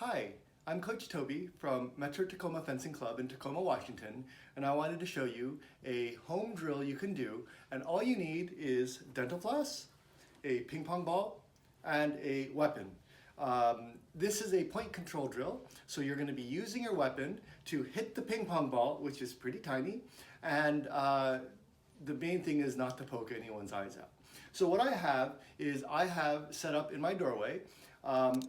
Hi, I'm Coach Toby from Metro Tacoma Fencing Club in Tacoma, Washington, and I wanted to show you a home drill you can do, and all you need is dental floss, a ping pong ball, and a weapon. This is a point control drill, so you're going to be using your weapon to hit the ping pong ball, which is pretty tiny, and the main thing is not to poke anyone's eyes out. So what I have is I have set up in my doorway.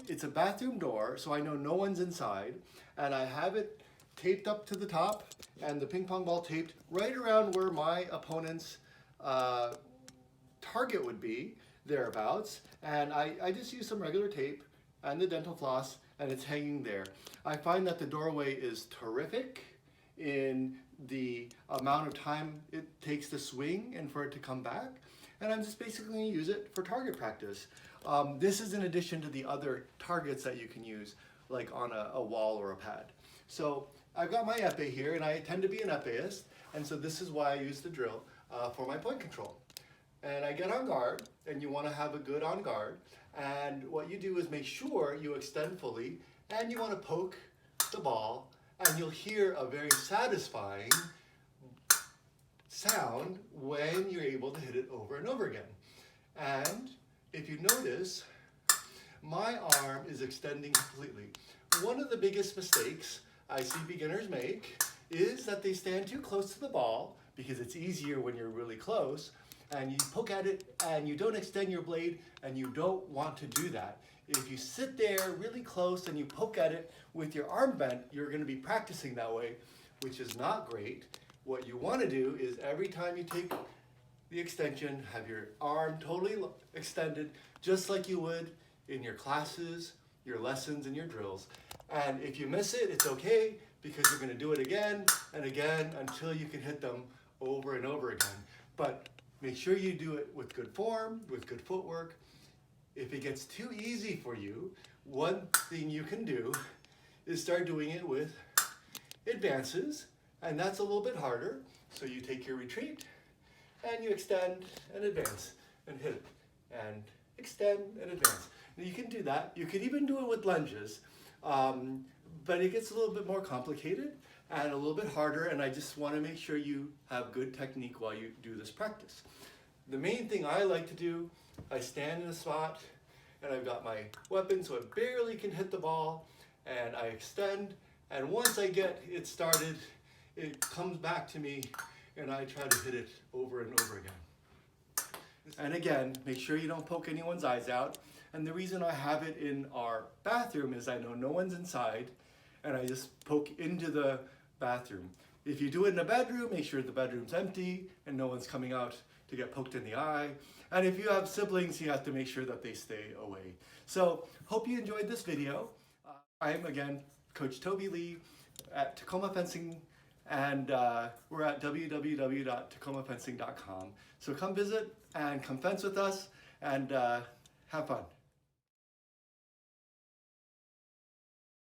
It's a bathroom door, so I know no one's inside, and I have it taped up to the top and the ping pong ball taped right around where my opponent's target would be, thereabouts, and I just use some regular tape and the dental floss, and it's hanging there. I find that the doorway is terrific in the amount of time it takes to swing and for it to come back, and I'm just basically going to use it for target practice. This is in addition to the other targets that you can use, like on a wall or a pad. So I've got my epee here, and I tend to be an epeist, and so this is why I use the drill for my point control. And I get on guard, and you want to have a good on guard, and what you do is make sure you extend fully, and you want to poke the ball, and you'll hear a very satisfying sound when you're able to hit it over and over again. And if you notice, my arm is extending completely. One of the biggest mistakes I see beginners make is that they stand too close to the ball, because it's easier when you're really close, and you poke at it and you don't extend your blade, and you don't want to do that. If you sit there really close and you poke at it with your arm bent, you're going to be practicing that way, which is not great. What you want to do is every time you take the extension, have your arm totally extended, just like you would in your classes, your lessons, and your drills. And if you miss it, it's okay, because you're going to do it again and again until you can hit them over and over again. But make sure you do it with good form, with good footwork. If it gets too easy for you, one thing you can do is start doing it with advances, and that's a little bit harder. So you take your retreat, and you extend and advance and hit it, and extend and advance. Now you can do that. You can even do it with lunges, but it gets a little bit more complicated and a little bit harder, and I just want to make sure you have good technique while you do this practice. The main thing I like to do, I stand in a spot, and I've got my weapon so I barely can hit the ball, and I extend, and once I get it started, it comes back to me, and I try to hit it over and over again. And again, make sure you don't poke anyone's eyes out. And the reason I have it in our bathroom is I know no one's inside, and I just poke into the bathroom. If you do it in a bedroom, make sure the bedroom's empty and no one's coming out to get poked in the eye. And if you have siblings, you have to make sure that they stay away. So, hope you enjoyed this video. I'm again Coach Toby Lee at Tacoma Fencing, and we're at www.tacomafencing.com. So come visit and come fence with us, and have fun.